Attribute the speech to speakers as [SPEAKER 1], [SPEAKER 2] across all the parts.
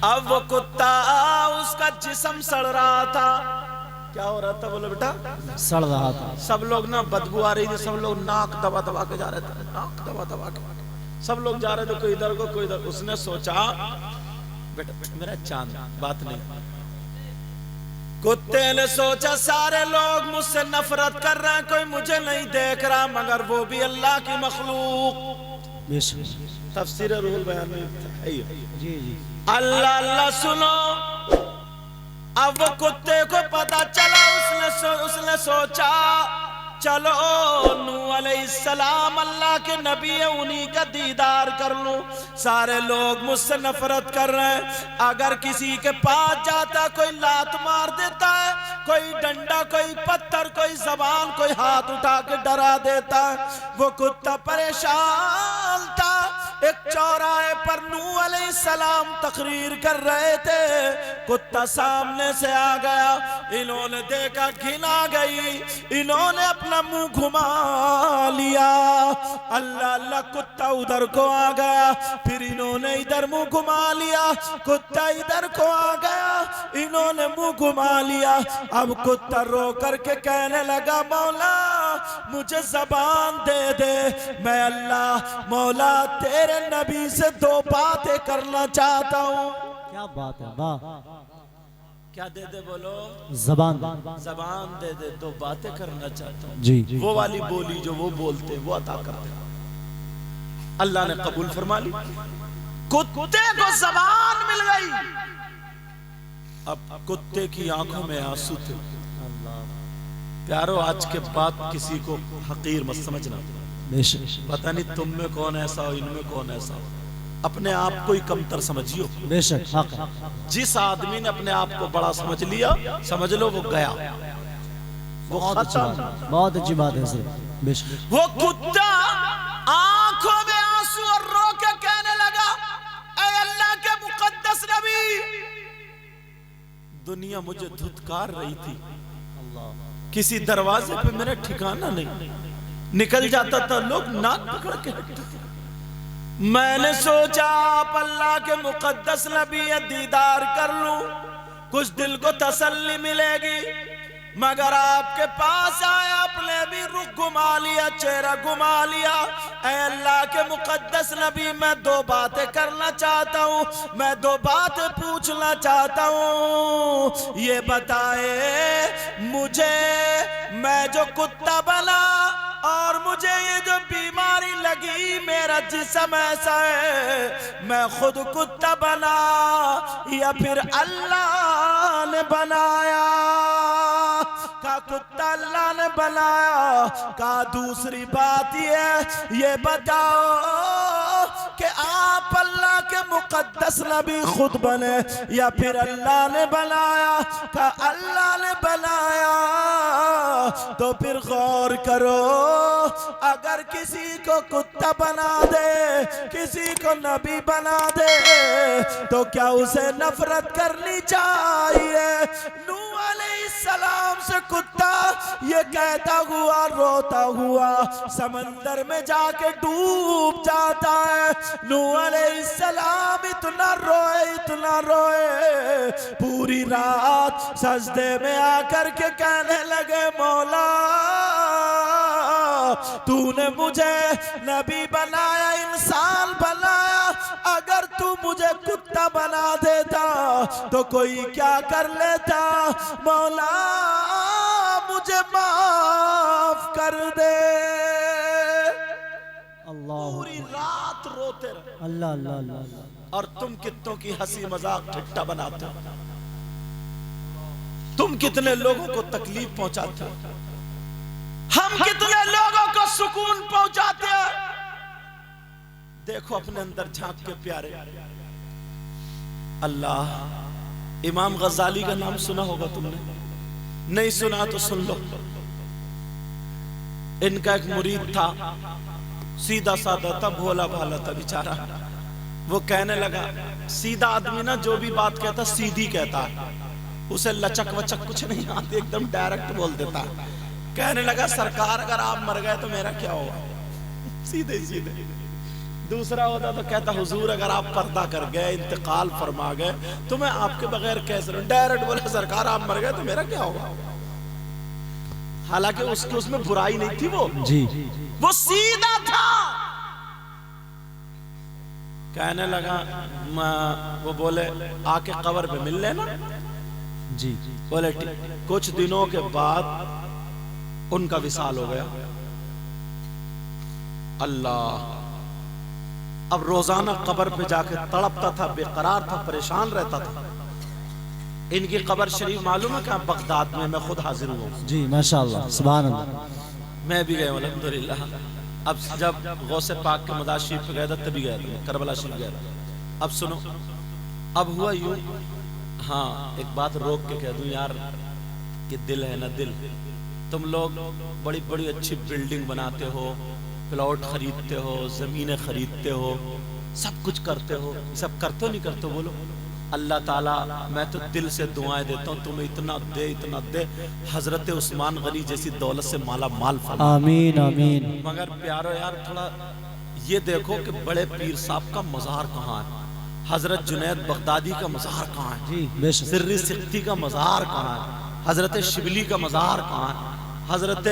[SPEAKER 1] اب وہ کتا اس کا جسم سڑ رہا تھا. کیا ہو رہا تھا بولو بیٹا؟
[SPEAKER 2] سڑ رہا تھا.
[SPEAKER 1] سب لوگ نا بدبو آ رہی تھی, سب لوگ ناک دبا دبا کے جا رہے تھے, ناک دبا دبا کے سب لوگ جا رہے تھے, کوئی ادھر کو کوئی ادھر. اس نے سوچا بیٹا میرا چاند بات نہیں. کتے نے سوچا سارے لوگ مجھ سے نفرت کر رہے ہیں, کوئی مجھے نہیں دیکھ رہا, مگر وہ بھی اللہ کی مخلوق. تفسیر روح البیان میں
[SPEAKER 2] جی جی
[SPEAKER 1] اللہ اللہ سنو. اب وہ کتے کو پتا چلا, اس نے سوچا چلو نوح علیہ السلام اللہ کے نبی ہے, انہی کا دیدار کر لوں. سارے لوگ مجھ سے نفرت کر رہے ہیں, اگر کسی کے پاس جاتا کوئی لات مار دیتا ہے, کوئی ڈنڈا, کوئی پتھر, کوئی زبان, کوئی ہاتھ اٹھا کے ڈرا دیتا ہے. وہ کتا پریشان تھا. ایک چوراہے پر نوح علیہ السلام تقریر کر رہے تھے, کتا سامنے سے آ گیا. انہوں نے دیکھا گھن آ گئی, انہوں نے اپنا منہ گھما لیا. اللہ اللہ کتا ادھر کو آ گیا, پھر انہوں نے ادھر منہ گھما لیا. کتا ادھر کو آ گیا, انہوں نے منہ گھما لیا. اب کتا رو کر کے کہنے لگا مولا مجھے زبان دے دے, میں اللہ مولا تیرے نبی سے دو باتیں کرنا چاہتا ہوں.
[SPEAKER 2] کیا بات ہے, واہ.
[SPEAKER 1] کیا دے دے بولو؟
[SPEAKER 2] زبان.
[SPEAKER 1] زبان دے دے, دو باتیں کرنا چاہتا ہوں.
[SPEAKER 2] جی
[SPEAKER 1] وہ والی بولی جو وہ بولتے وہ عطا کرتے. اللہ نے قبول فرما لی. کتے کو زبان مل گئی. اب کتے کی آنکھوں میں آنسو تھے. پیارو آج کے بعد کسی کو حقیر مت سمجھنا. پتہ نہیں تم میں کون ایسا ہو, ان میں کون ایسا ہو, اپنے آپ کو ہی کمتر سمجھیو.
[SPEAKER 2] بے شک حق.
[SPEAKER 1] جس آدمی نے اپنے آپ کو بڑا سمجھ لیا, سمجھ لو وہ گیا, وہ ختم.
[SPEAKER 2] بہت اچھی بات ہے حضرت. بے شک.
[SPEAKER 1] وہ کتا آنکھوں میں آنسو اور رو کے کہنے لگا اے اللہ کے مقدس نبی, دنیا مجھے دھتکار رہی تھی, کسی دروازے پہ میرا ٹھکانہ نہیں, نکل جاتا تھا لوگ ناک پکڑ کے ہٹتے تھے. میں نے سوچا آپ اللہ کے مقدس نبی دیدار کر لوں, کچھ دل کو تسلی ملے گی, مگر آپ کے پاس آیا, اپنے بھی رخ گھما لیا, چہرہ گھما لیا. اے اللہ کے مقدس نبی میں دو باتیں کرنا چاہتا ہوں, میں دو باتیں پوچھنا چاہتا ہوں. یہ بتائے مجھے میں جو کتا بنا اور مجھے یہ جو بیماری لگی, میرا جسم ایسا ہے, میں خود کتا بنا یا پھر اللہ نے بنایا؟ کہا کتا اللہ نے بنایا. کہا دوسری بات یہ بتاؤ کہ آپ اللہ کے مقدس نبی خود بنے یا پھر اللہ نے بنایا؟ کہا اللہ نے بنایا. تو پھر غور کرو, اگر کسی کو کتا بنا دے, کسی کو نبی بنا دے, تو کیا اسے نفرت کرنی چاہیے؟ نوح علیہ السلام سے کتا یہ کہتا ہوا روتا ہوا سمندر میں جا کے ڈوب جاتا ہے. نوح علیہ السلام اتنا روئے, پوری رات سجدے میں آ کر کے کہنے لگے مولا تو نے مجھے نبی بنایا, انسان بنایا, اگر تو مجھے کتا بنا دیتا تو کوئی کیا کر لیتا, مولا مجھے معاف کر دے. پوری رات روتے رہے.
[SPEAKER 2] اللہ اللہ اللہ.
[SPEAKER 1] اور تم کتنوں کی ہنسی مذاق ٹھٹا بناتے ہو, تم کتنے لوگوں کو تکلیف پہنچاتے ہو, ہم کتنے لوگوں کو سکون پہنچاتے ہیں. دیکھو اپنے اندر جھانک کے پیارے. اللہ, امام غزالی کا نام سنا ہوگا تم نے, نہیں سنا تو سن لو. ان کا ایک مرید تھا, سیدھا سادہ تھا, بھولا بھالا تھا بیچارہ. وہ کہنے لگا, سیدھا آدمی نا جو بھی بات کہتا سیدھی کہتا ہے, اسے لچک وچک کچھ نہیں آتی, ایک دم ڈائریکٹ بول دیتا. کہنے لگا سرکار اگر آپ مر گئے تو میرا کیا ہوگا؟ سیدھے سیدھے دوسرا ہوتا تو کہتا حضور اگر آپ پردہ کر گئے انتقال فرما گئے تو میں آپ کے بغیر کیسے رہوں. ڈائریکٹ بولا سرکار آپ مر گئے تو میرا کیا ہوگا. حالانکہ اس میں برائی نہیں تھی, وہ سیدھا تھا. کہنے لگا وہ بولے آ کے قبر پہ مل لینا. بولے کچھ دنوں کے بعد ان کا وصال ہو گیا. اللہ اب روزانہ قبر پہ جا کے تڑپتا تھا, بے قرار تھا, پریشان رہتا تھا. ان کی قبر شریف معلوم ہے کہاں؟ بغداد میں خود حاضر ہوا.
[SPEAKER 2] جی ماشاءاللہ سبحان اللہ.
[SPEAKER 1] میں بھی گیا الحمدللہ. اب جب غوث پاک کے مدار شریف پہ گیا تھا تبھی گیا تھا, کربلا شریف گیا تھا. اب سنو, اب ہوا یوں, ہاں ایک بات روک کے کہہ دوں یار, یہ دل ہے نا دل, تم لوگ بڑی بڑی اچھی بلڈنگ بناتے ہو, پلاٹ خریدتے ہو, زمینیں خریدتے ہو, سب کچھ کرتے ہو, سب کرتے ہو نہیں کرتے ہو؟ بولو. اللہ تعالیٰ میں تو دل سے دعائیں دیتا ہوں تمہیں اتنا دے حضرت عثمان غنی جیسی دولت سے مالا مال فرما.
[SPEAKER 2] آمین آمین.
[SPEAKER 1] مگر پیارو یار تھوڑا یہ دیکھو کہ بڑے پیر صاحب کا مزار کہاں ہے, حضرت جنید بغدادی کا مزار کہاں ہے, سری سکتی کا مزار کہاں ہے, حضرت شبلی کا مزار کہاں ہے, حضرت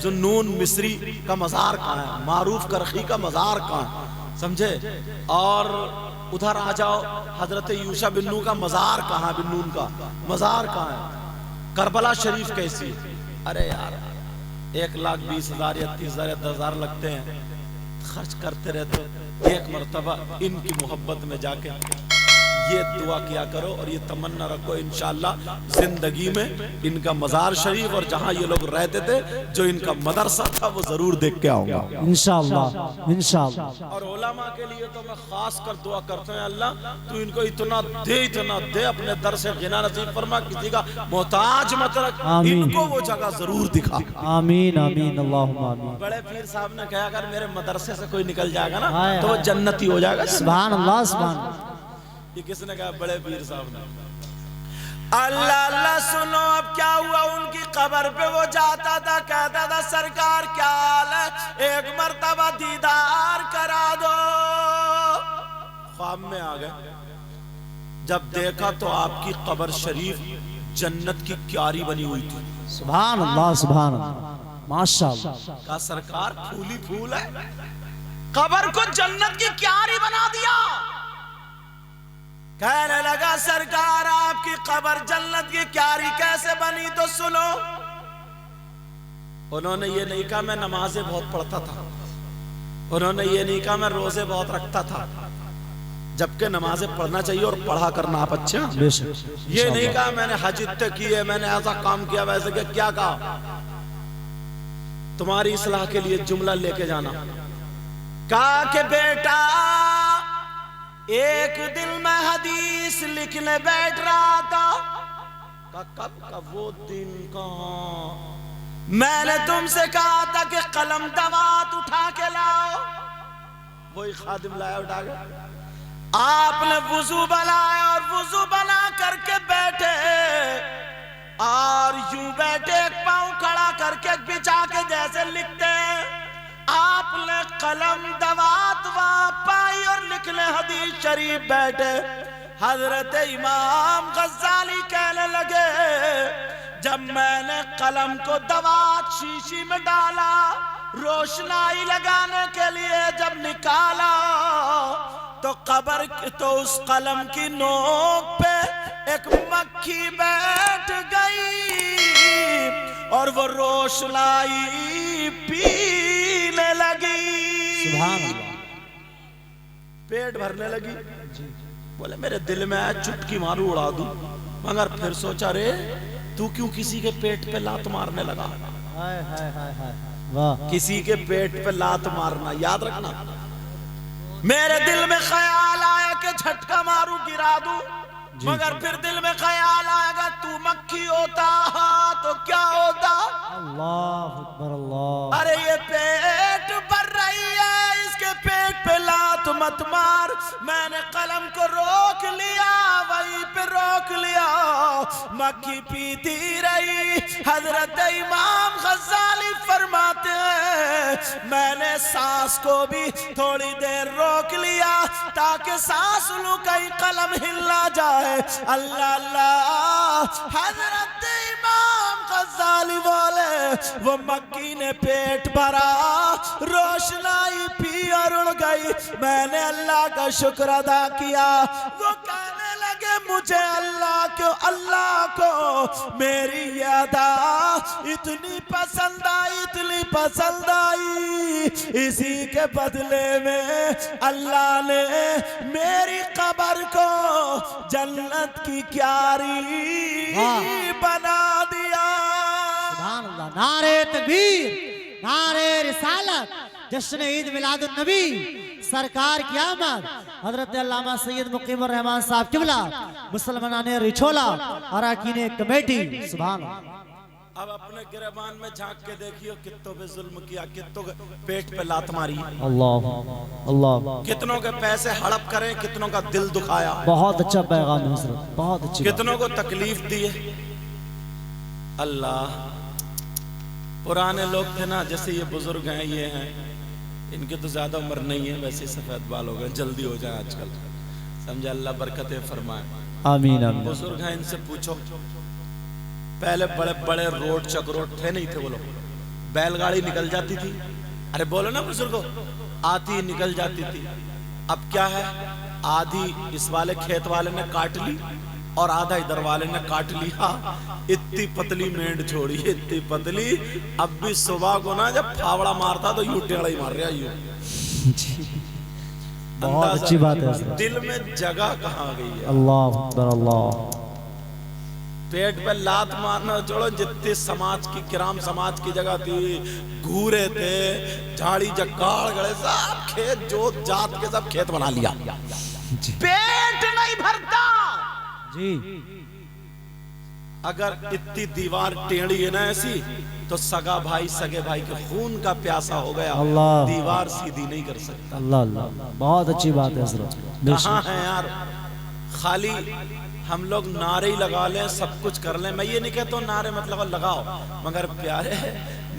[SPEAKER 1] ذوالنون مصری کا مزار کہاں ہے, معروف کرخی کا مزار کہاں ہے, سمجھے. اور ادھر آ جاؤ, حضرت یوشع بن نون کا مزار کہاں, بن نون کا مزار کہاں ہے, کربلا شریف کیسی. ارے یار 1,20,000 یا 30,000 یا 10,000 لگتے ہیں, خرچ کرتے رہتے. ایک مرتبہ ان کی محبت میں جا کے یہ دعا کیا کرو اور یہ تمنا رکھو انشاءاللہ زندگی میں ان کا مزار شریف اور جہاں یہ لوگ رہتے تھے جو ان کا مدرسہ تھا وہ ضرور دیکھ کے آؤں گا
[SPEAKER 2] انشاءاللہ انشاءاللہ.
[SPEAKER 1] اور علماء کے لیے تو میں خاص کر دعا کرتا ہوں, اللہ تو ان کو اتنا دے اپنے در سے غنا نصیب فرما, کسی کا محتاج مت رکھ, ان کو وہ جگہ ضرور دکھا.
[SPEAKER 2] آمین آمین اللہم آمین.
[SPEAKER 1] بڑے پیر صاحب نے کہا اگر میرے مدرسے سے کوئی نکل جائے گا نا تو وہ جنتی ہو جائے گا.
[SPEAKER 2] سبحان اللہ سبحان اللہ.
[SPEAKER 1] یہ کس نے کہا؟ بڑے پیر صاحب نے. اللہ اللہ سنو اب کیا ہوا. ان کی قبر پہ وہ جاتا تھا, کہتا تھا سرکار کیا حال ہے, ایک مرتبہ دیدار کرا دو. خواب میں آ گئے, جب دیکھا تو آپ کی قبر شریف جنت کی کیاری بنی ہوئی تھی.
[SPEAKER 2] سبحان اللہ سبحان اللہ ماشاءاللہ.
[SPEAKER 1] کہا سرکار پھولی پھول ہے, قبر کو جنت کی کیاری بنا دیا. کہنے لگا سرکار آپ کی قبر جنت کی کیاری کیسے بنی تو سنو. انہوں نے یہ نہیں کہا میں نمازیں بہت پڑھتا تھا, انہوں نے یہ نہیں کہا میں روزے بہت رکھتا تھا, جبکہ نمازیں پڑھنا چاہیے اور پڑھا کرنا آپ اچھا. یہ نہیں کہا میں نے حج اتنے کیے, میں نے ایسا کام کیا ویسے کہ کیا کہا تمہاری اصلاح کے لیے جملہ لے کے جانا. کہا کہ بیٹا ایک دن میں حدیث لکھنے بیٹھ رہا تھا. کب کا وہ دن کہاں, میں نے تم سے کہا تھا کہ قلم دوات اٹھا کے لاؤ, وہی خادم لایا اٹھا کے. آپ نے وضو بنایا اور وضو بنا کر کے بیٹھے, اور یوں بیٹھے ایک پاؤں کھڑا کر کے بچا کے جیسے لکھتے ہیں. آپ نے قلم دوات پائی اور لکھنے حدیث شریف بیٹھے. حضرت امام غزالی کہنے لگے جب میں نے قلم کو دوات شیشی میں ڈالا, روشنائی لگانے کے لیے جب نکالا تو قبر تو اس قلم کی نوک پہ ایک مکھی بیٹھ گئی اور وہ روشنائی پینے لگی.
[SPEAKER 2] سبحان اللہ.
[SPEAKER 1] پیٹ بھرنے لگی. بولے میرے دل میں آیا چٹکی مارو اڑا دوں, مگر پھر سوچا رے تو کیوں کسی کے پیٹ پہ لات مارنے لگا. کسی کے پیٹ پہ لات مارنا یاد رکھنا. میرے دل میں خیال آیا کہ جھٹکا مارو گرا دوں, مگر پھر دل میں خیال آئے گا تو مکھی ہوتا تو کیا ہوتا.
[SPEAKER 2] اللہ اکبر اللہ.
[SPEAKER 1] ارے یہ پیٹ بھر رہی ہے, اس کے پیٹ پہ لات مت مار. میں نے قلم کو روک لیا, وہیں پہ روک لیا. مکھی پیتی رہی. حضرت امام غزالی فرماتے ہیں میں نے سانس کو بھی تھوڑی دیر روک لیا تاکہ سانس لوں کہیں قلم ہل نہ جائے. اللہ اللہ. حضرت امام غزالی والے وہ مکی نے پیٹ بھرا, روشنائی پی اور اڑ گئی. میں نے اللہ کا شکر ادا کیا. وہ کہنے لگے مجھے اللہ کو میری یہ ادا اتنی پسند آئی, اسی کے بدلے میں اللہ نے میری قبر کو جنت کی کیاری بنا دیا.
[SPEAKER 2] سبحان اللہ. نعرہ تکبیر, نعرہ رسالت, جشن عید میلاد النبی, سرکار کی آمد. حضرت علامہ سید مقیم الرحمان صاحب قبلہ, مسلمانان ریچھولا, اراکین کمیٹی. سبحان اللہ.
[SPEAKER 1] اب اپنے گریبان میں جھانک کے دیکھیو کتوں پہ ظلم کیا, کتوں کے پیٹ پہ لات ماری,
[SPEAKER 2] اللہ اللہ.
[SPEAKER 1] کتنوں کے پیسے ہڑپ کرے, کتنوں کا دل دکھایا,
[SPEAKER 2] بہت اچھا پیغام ہے حضرت, بہت اچھی بات.
[SPEAKER 1] کتنوں کو تکلیف دی ہے. اللہ. پرانے لوگ تھے نا, جیسے یہ بزرگ ہیں, یہ ہیں, ان کے تو زیادہ عمر نہیں ہے, ویسے سفید بال ہو گئے, جلدی ہو جائیں آج کل, سمجھے, اللہ برکتیں فرمائے.
[SPEAKER 2] آمین آمین.
[SPEAKER 1] بزرگ ہیں, ان سے پوچھو, پہلے بڑے بڑے روڈ چکروٹ تھے نہیں تھے, وہ لوگ بیل گاڑی نکل جاتی تھی, ارے بولو نا بزرگو, آتی نکل جاتی تھی. اب کیا ہے, آدھی اس والے کھیت والے نے کاٹ لی اور آدھا ادھر والے نے کاٹ لیا. اتنی پتلی مینڈ چھوڑی, اتنی پتلی. اب بھی صبح کو نا جب پھاوڑا مارتا تو یوں ٹیڑا ہی مار رہا, یوں.
[SPEAKER 2] بہت اچھی بات ہے حضرت.
[SPEAKER 1] دل میں جگہ کہاں گئی ہے.
[SPEAKER 2] اللہ اکبر. اللہ.
[SPEAKER 1] پیٹ پہ لات مارنا چھوڑو, جتنے سماج کی کرام سماج کی جگہ تھی, گھورے تھے, جھاڑی جکاڑ گڑے, سب کھیت جوت جات کے سب کھیت بنا لیا. پیٹ نہیں بھرتا.
[SPEAKER 2] جی.
[SPEAKER 1] اگر اتنی دیوار ٹیڑھی ہے نا ایسی, تو سگا بھائی سگے بھائی کے خون کا پیاسا ہو گیا,
[SPEAKER 2] اللہ.
[SPEAKER 1] دیوار سیدھی نہیں کر سکتا.
[SPEAKER 2] اللہ اللہ. بہت اچھی بات ہے حضرت.
[SPEAKER 1] کہاں ہے یار, خالی ہم لوگ نعرے ہی لگا لیں, سب کچھ کر لیں. میں یہ نہیں کہتا ہوں نعرے مطلب لگاؤ, مگر پیارے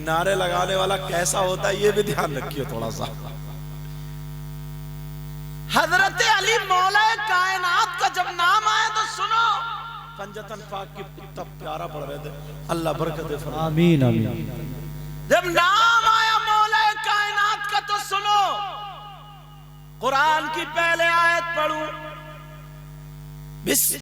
[SPEAKER 1] نعرے لگانے والا کیسا ہوتا ہے یہ بھی دھیان رکھیے تھوڑا سا. حضرت علی مولا کائنات کا جب نام آیا تو سنو, پنجتن پاک کی اتنا پیارا پڑھ رہے تھے, اللہ برکت فرمائے.
[SPEAKER 2] آمین آمین.
[SPEAKER 1] جب نام آیا مولا کائنات کا تو سنو, قرآن کی پہلے آیت پڑھوں, بسم